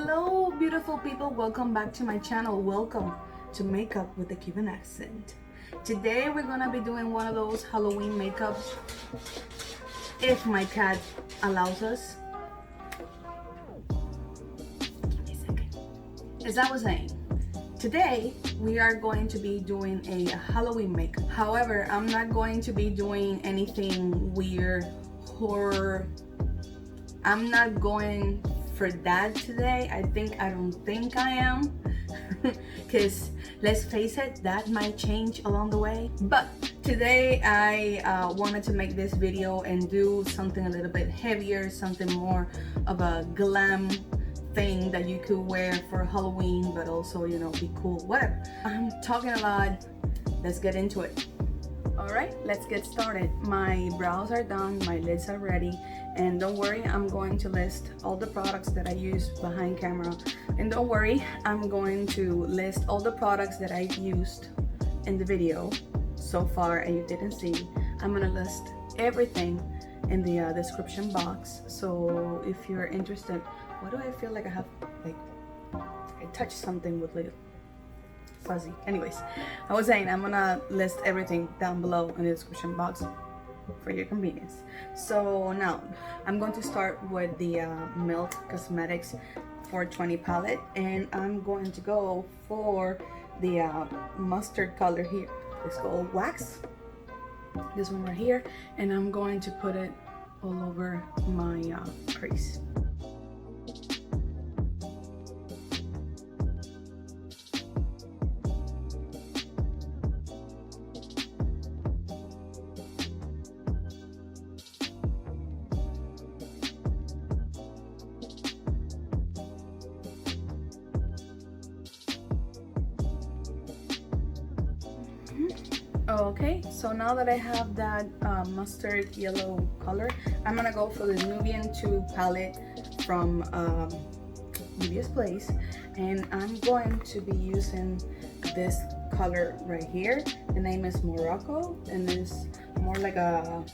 Hello beautiful people, welcome back to my channel. Welcome to Makeup with a Cuban Accent. Today we're gonna be doing one of those Halloween makeups, if my cat allows us. Give me a second. As I was saying, today we are going to be doing a Halloween makeup. However, I'm not going to be doing anything weird, horror. I'm not going for that today. I don't think I am, because let's face it, that might change along the way. But today I wanted to make this video and do something a little bit heavier, something more of a glam thing that you could wear for Halloween, but also, you know, be cool, whatever. I'm talking a lot. Let's get into it. All right, let's get started. My brows are done, my lids are ready, and don't worry, I'm going to list all the products that I use behind camera. And don't worry, I'm going to list all the products that I've used in the video so far and you didn't see. I'm gonna list everything in the description box. So if you're interested, why do I feel like I have, like, I touched something with little fuzzy. Anyways, I was saying I'm gonna list everything down below in the description box for your convenience. So now I'm going to start with the Milk Cosmetics 420 palette, and I'm going to go for the mustard color here. It's called Wax, this one right here, and I'm going to put it all over my crease. Okay, so now that I have that mustard yellow color, I'm gonna go for the Nubian 2 palette from Nubia's Place, and I'm going to be using this color right here. The name is Morocco, and it's more like a,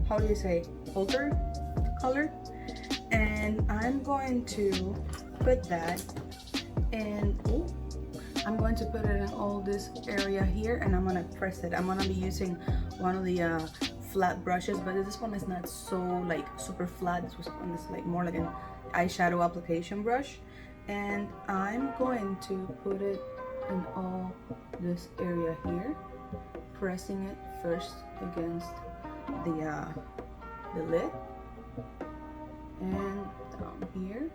how do you say, ochre color. And I'm going to put that in, ooh, I'm going to put it in all this area here, and I'm gonna press it. I'm gonna be using one of the flat brushes, but this one is not so like super flat. This one is like more like an eyeshadow application brush, and I'm going to put it in all this area here, pressing it first against the lid and down here.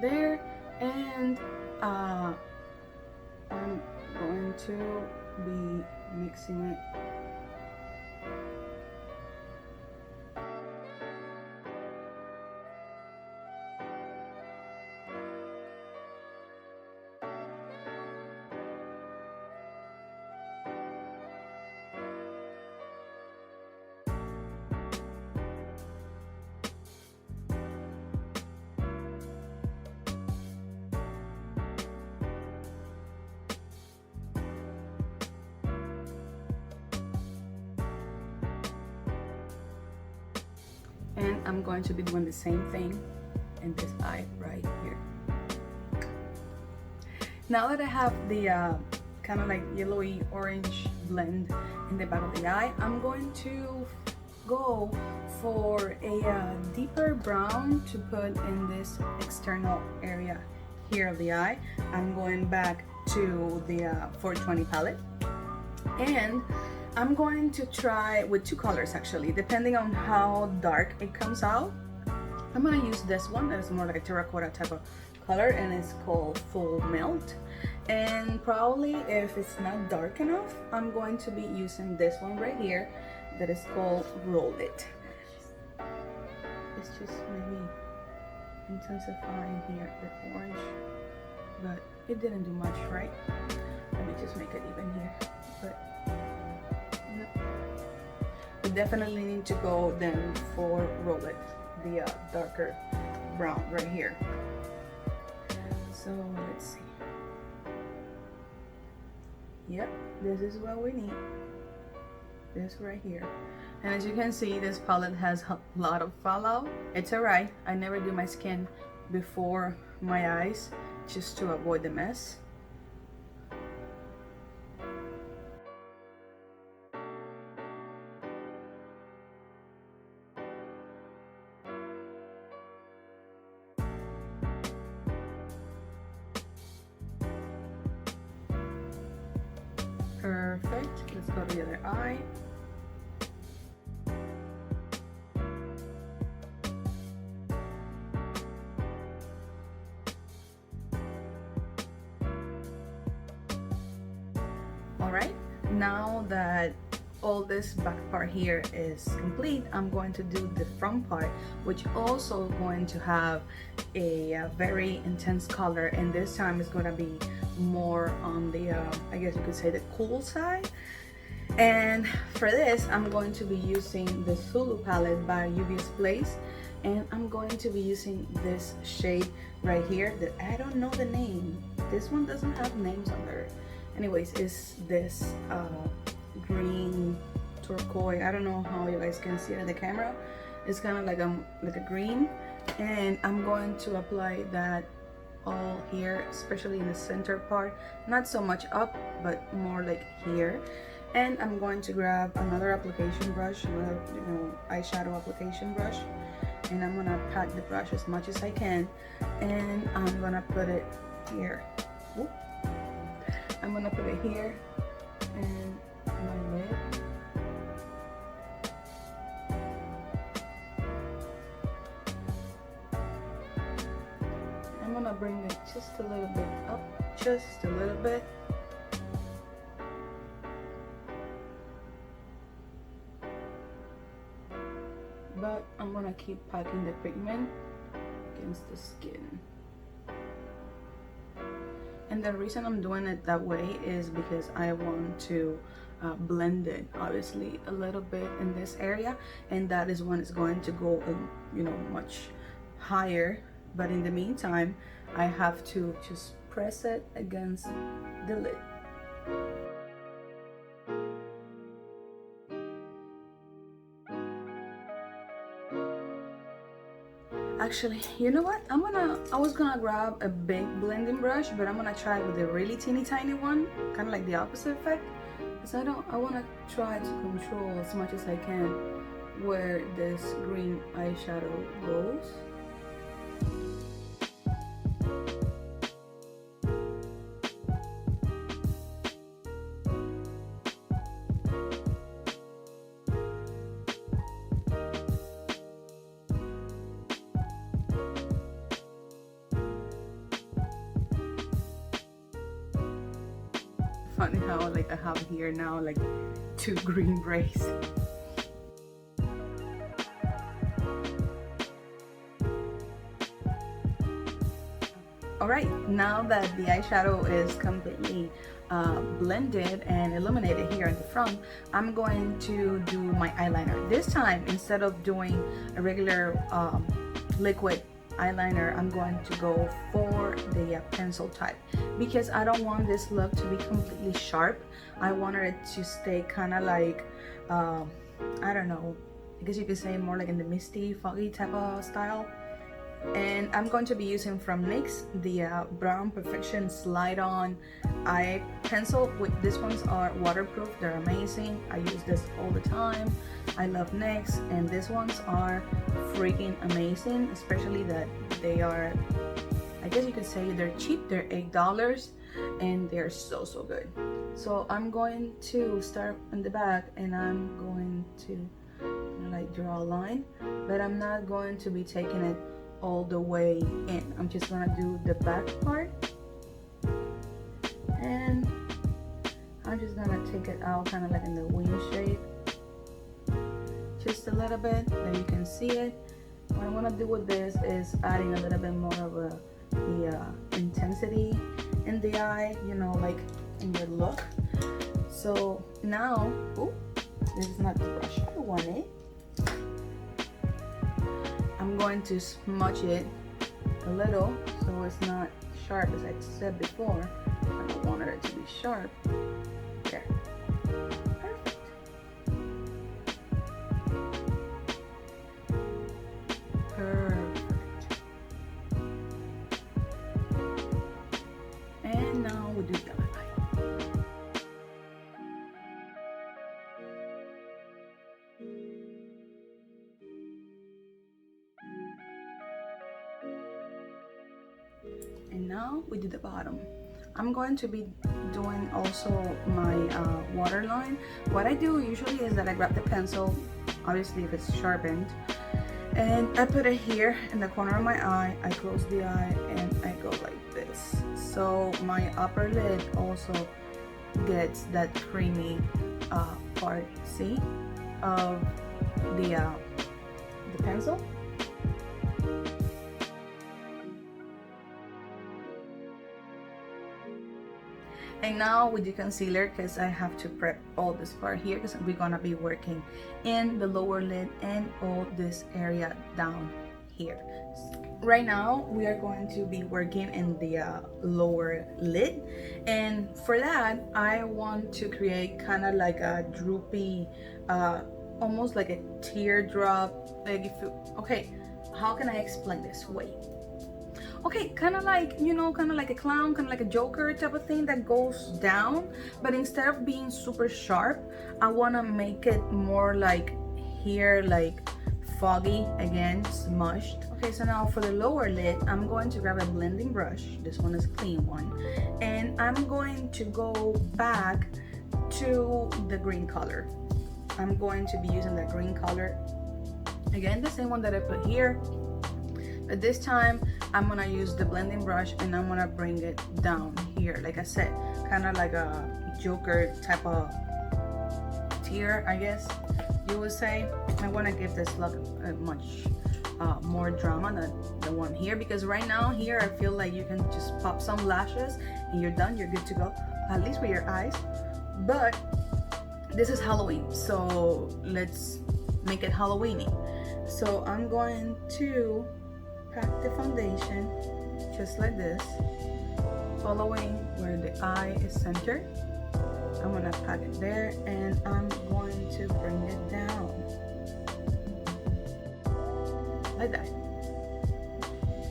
There, and I'm going to be mixing it . And I'm going to be doing the same thing in this eye right here. Now that I have the kind of like yellowy orange blend in the back of the eye, I'm going to go for a deeper brown to put in this external area here of the eye. I'm going back to the 420 palette, and I'm going to try with two colors actually, depending on how dark it comes out. I'm gonna use this one that is more like a terracotta type of color, and it's called Full Melt. And probably if it's not dark enough, I'm going to be using this one right here that is called Roll It. It's just maybe intensifying here the orange, but it didn't do much, right? Let me just make it even here. But we definitely need to go then for Roll It, the darker brown right here. So let's see. Yep, this is what we need. This right here. And as you can see, this palette has a lot of fallout. It's alright. I never do my skin before my eyes just to avoid the mess. Perfect. Let's go to the other eye. Alright, now that all this back part here is complete, I'm going to do the front part, which also going to have a very intense color, and this time it's going to be more on the I guess you could say the cool side. And for this, I'm going to be using the Zulu palette by UVS Place, and I'm going to be using this shade right here that I don't know the name. This one doesn't have names on there. Anyways, it's this green turquoise. I don't know how you guys can see it in the camera. It's kind of like a green, and I'm going to apply that all here, especially in the center part, not so much up but more like here. And I'm going to grab another application brush, another eyeshadow application brush, and I'm gonna pat the brush as much as I can, and I'm gonna put it here. Whoop. I'm gonna put it here and my lid. I'm gonna bring it just a little bit up, just a little bit. But I'm gonna keep packing the pigment against the skin. And the reason I'm doing it that way is because I want to blend it obviously a little bit in this area, and that is when it's going to go much higher. But in the meantime, I have to just press it against the lid. Actually, you know what? I was gonna grab a big blending brush, but I'm gonna try with a really teeny tiny one, kind of like the opposite effect. Because I wanna try to control as much as I can where this green eyeshadow goes. Funny how like I have here now like 2 green braids. Alright, now that the eyeshadow is completely blended and illuminated here in the front, I'm going to do my eyeliner. This time, instead of doing a regular liquid eyeliner, I'm going to go for the pencil type, because I don't want this look to be completely sharp. I wanted it to stay kind of like I don't know, I guess you could say more like in the misty, foggy type of style. And I'm going to be using from NYX the Brown Perfection Slide On Eye Pencil. These ones are waterproof, they're amazing. I use this all the time. I love NYX, and these ones are freaking amazing, especially that they are, I guess you could say they're cheap. They're $8 and they're so good. So I'm going to start on the back, and I'm going to like draw a line, but I'm not going to be taking it all the way in. I'm just gonna do the back part, and I'm just gonna take it out kind of like in the wing shape, just a little bit that you can see it. What I'm gonna do with this is adding a little bit more of the intensity in the eye, like in your look. So now, this is not the brush I wanted. I'm going to smudge it a little so it's not sharp, as I said before. I don't want it to be sharp. There. Perfect. Perfect. And now we do the other eye. And now we do the bottom. I'm going to be doing also my waterline. What I do usually is that I grab the pencil, obviously if it's sharpened, and I put it here in the corner of my eye. I close the eye and I go like this. So my upper lid also gets that creamy part, see, of the pencil. And now with the concealer, because I have to prep all this part here, because we're gonna be working in the lower lid and all this area down here. Right now we are going to be working in the lower lid, and for that I want to create kind of like a droopy, almost like a teardrop, like if you, okay, how can I explain this? Wait. Okay, kind of like, you know, kind of like a clown, kind of like a Joker type of thing that goes down, but instead of being super sharp, I want to make it more like here, like foggy, again, smushed. Okay, so now for the lower lid, I'm going to grab a blending brush. This one is a clean one, and I'm going to go back to the green color. I'm going to be using that green color again, the same one that I put here. But this time I'm gonna use the blending brush and I'm gonna bring it down here, like I said, kind of like a Joker type of tear, I guess you would say. I want to give this look much more drama than the one here, because right now here I feel like you can just pop some lashes and you're done, you're good to go, at least with your eyes. But this is Halloween, so let's make it Halloweeny. So I'm going to pack the foundation just like this, following where the eye is centered. I'm gonna pack it there and I'm going to bring it down like that.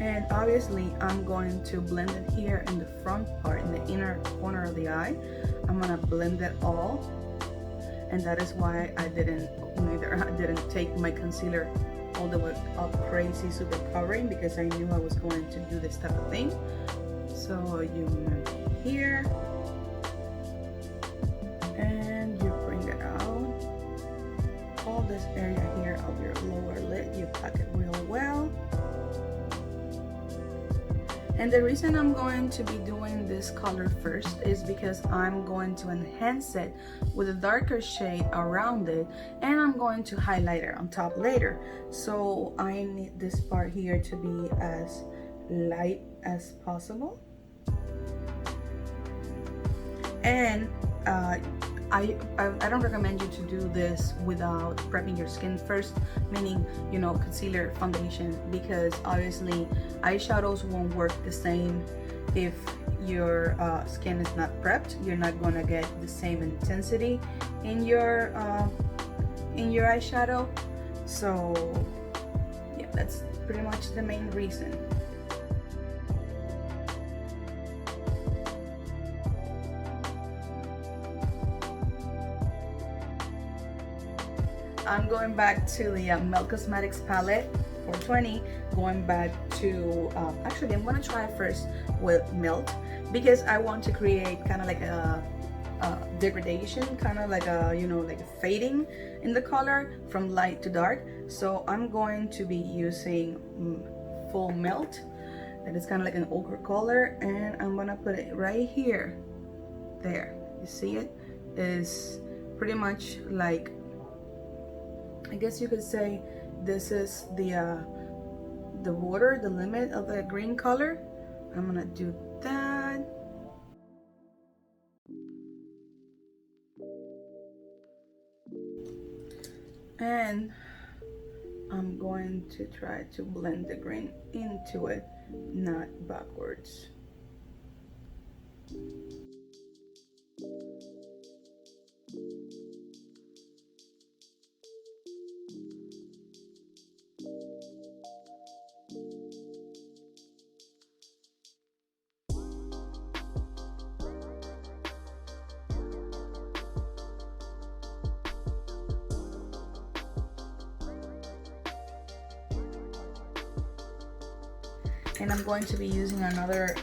And obviously I'm going to blend it here in the front part, in the inner corner of the eye. I'm gonna blend it all, and that is why I didn't take my concealer all the way up crazy super covering, because I knew I was going to do this type of thing. So you move here and you bring it out. All this area here of your lower lid, you pack it real well. And the reason I'm going to be doing this color first is because I'm going to enhance it with a darker shade around it, and I'm going to highlight it on top later. So I need this part here to be as light as possible. And I don't recommend you to do this without prepping your skin first, meaning, you know, concealer, foundation, because obviously eyeshadows won't work the same if your skin is not prepped. You're not gonna get the same intensity in your eyeshadow. So yeah, that's pretty much the main reason. I'm going back to the Melt Cosmetics palette 420, going back to, actually I'm going to try first with Melt, because I want to create kind of like a degradation, kind of like a, you know, like a fading in the color from light to dark. So I'm going to be using full Melt, that is kind of like an ochre color, and I'm going to put it right here. There, you see it is pretty much like, I guess you could say this is the border, the limit of the green color. I'm gonna do that. And I'm going to try to blend the green into it, not backwards. And I'm going to be using another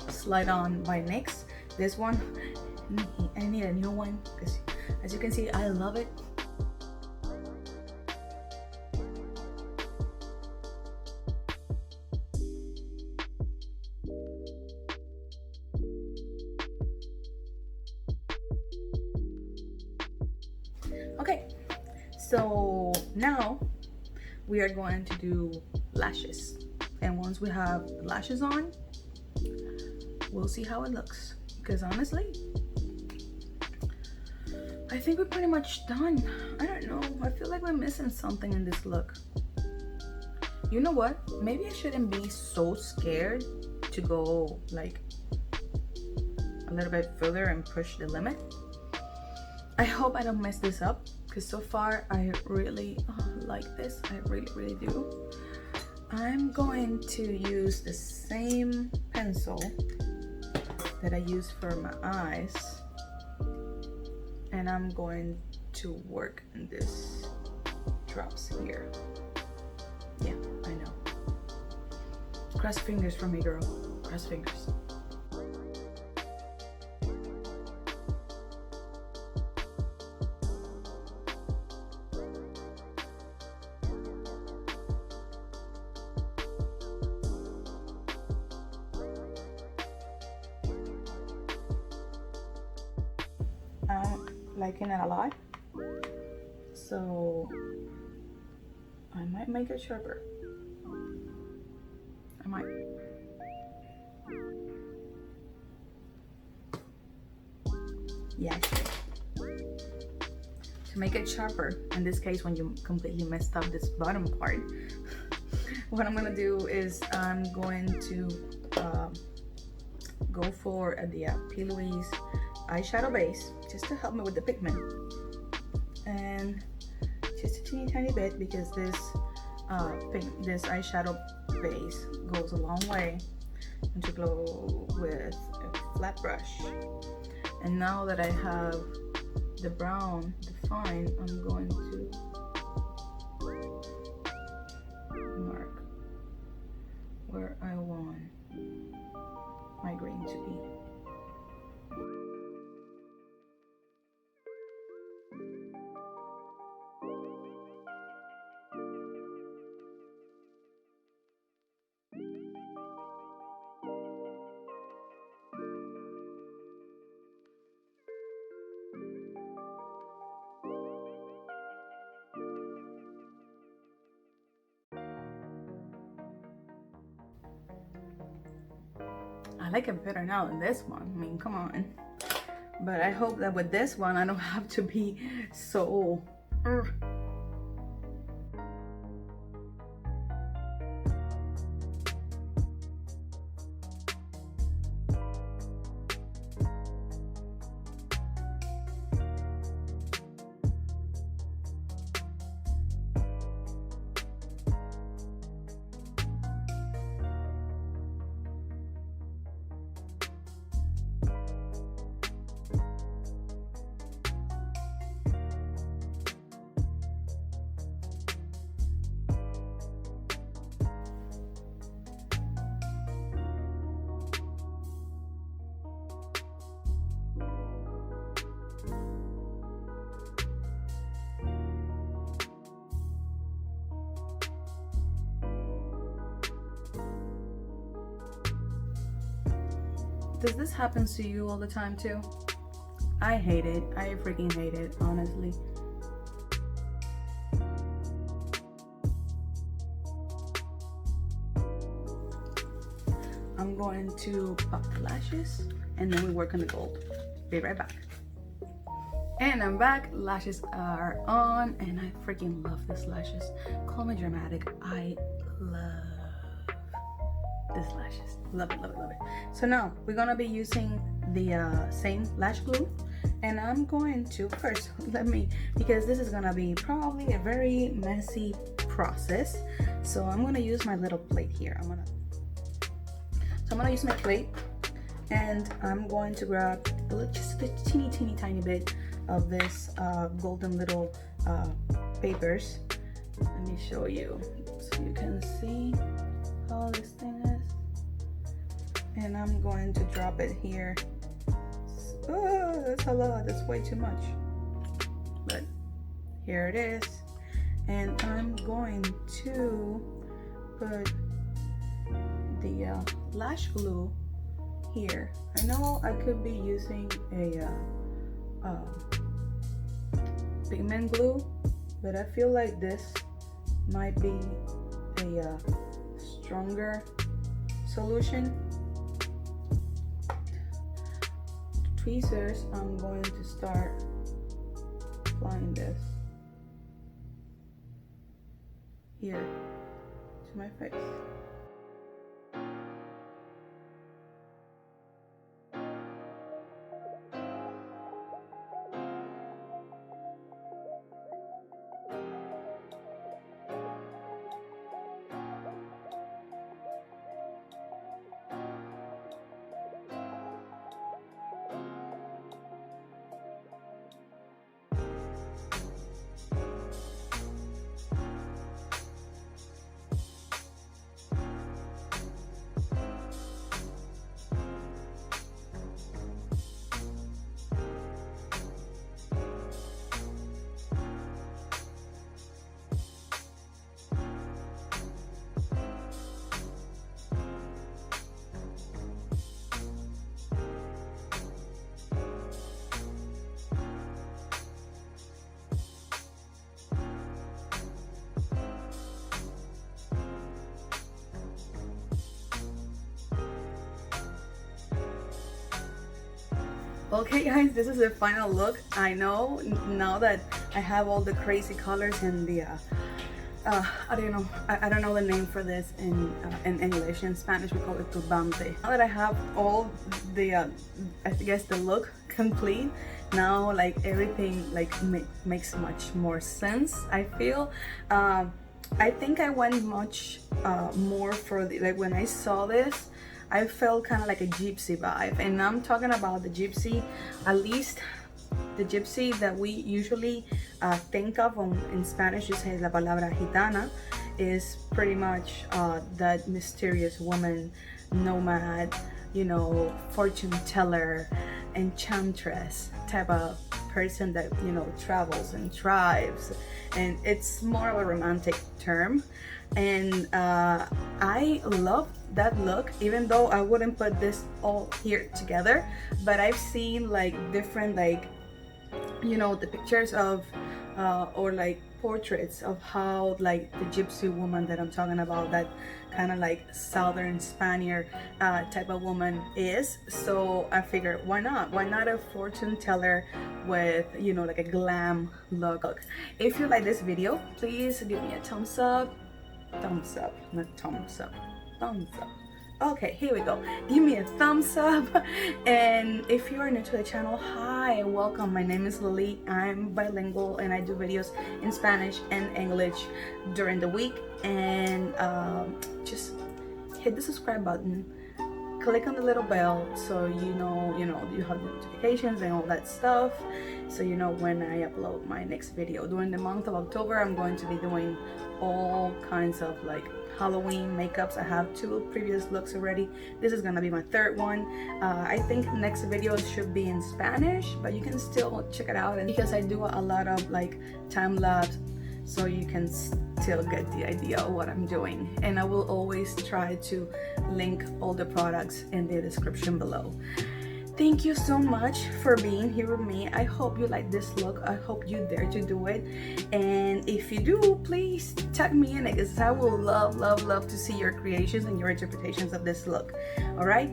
Slide On by NYX. This one, I need a new one because as you can see, I love it. Okay, so now we are going to do lashes. And once we have the lashes on, we'll see how it looks. Because honestly, I think we're pretty much done. I don't know, I feel like we're missing something in this look. You know what? Maybe I shouldn't be so scared to go like a little bit further and push the limit. I hope I don't mess this up because so far I really like this. I really do. I'm going to use the same pencil that I use for my eyes, and I'm going to work in this drops here. Yeah, I know. Cross fingers for me, girl. Cross fingers. I'm liking it a lot, so I might make it sharper. I might. Yeah, to make it sharper, in this case when you completely messed up this bottom part, what I'm gonna do is I'm going to go for the P. Louise eyeshadow base just to help me with the pigment, and just a teeny tiny bit because this eyeshadow base goes a long way, and to go with a flat brush. And now that I have the brown defined, I'm going to mark where I want my green to be. I like it better now than this one. I mean, come on. But I hope that with this one, I don't have to be so... Does this happen to you all the time too? I hate it. I freaking hate it, honestly. I'm going to pop the lashes and then we work on the gold. Be right back. And I'm back. Lashes are on and I freaking love these lashes. Call me dramatic. I love these lashes. Love it, love it, love it. So now we're gonna be using the same lash glue, and I'm going to first because this is gonna be probably a very messy process, so I'm gonna use my little plate here. I'm gonna use my plate, and I'm going to grab just a teeny tiny bit of this golden little papers. Let me show you so you can see how this thing is. and I'm going to drop it here. Oh, that's a lot, that's way too much, but here it is. And I'm going to put the lash glue here. I know I could be using a pigment glue, but I feel like this might be a stronger solution. Tweezers, I'm going to start applying this here to my face. Okay guys, this is the final look. I know now that I have all the crazy colors and the I don't know the name for this in English. In Spanish we call it turbante. Now that I have all the I guess the look complete, now like everything like makes much more sense, I feel. I think I went much more for the, like when I saw this, I felt kind of like a gypsy vibe, and I'm talking about the gypsy, at least the gypsy that we usually think of in Spanish. You say la palabra gitana is pretty much that mysterious woman, nomad, you know, fortune teller, enchantress type of person that, you know, travels and thrives, and it's more of a romantic term. And I love that look, even though I wouldn't put this all here together, but I've seen like different, like, you know, the pictures of or like portraits of how like the gypsy woman that I'm talking about, that kind of like southern Spaniard type of woman is. So I figured, why not a fortune teller with, you know, like a glam look. If you like this video, please give me a thumbs up, not thumbs up, thumbs up. Okay, here we go. Give me a thumbs up. And if you are new to the channel, hi, welcome. My name is Lily. I'm bilingual and I do videos in Spanish and English during the week. And just hit the subscribe button, click on the little bell so you know you have notifications and all that stuff, so you know when I upload my next video. During the month of October, I'm going to be doing all kinds of like Halloween makeups. I have 2 previous looks already. This is gonna be my 3rd one. I think next video should be in Spanish, but you can still check it out, and because I do a lot of like time lapse, so you can still get the idea of what I'm doing. And I will always try to link all the products in the description below. Thank you so much for being here with me. I hope you like this look. I hope you dare to do it. And if you do, please tag me in it, because I will love to see your creations and your interpretations of this look. All right?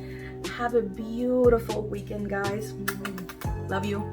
Have a beautiful weekend, guys. Love you.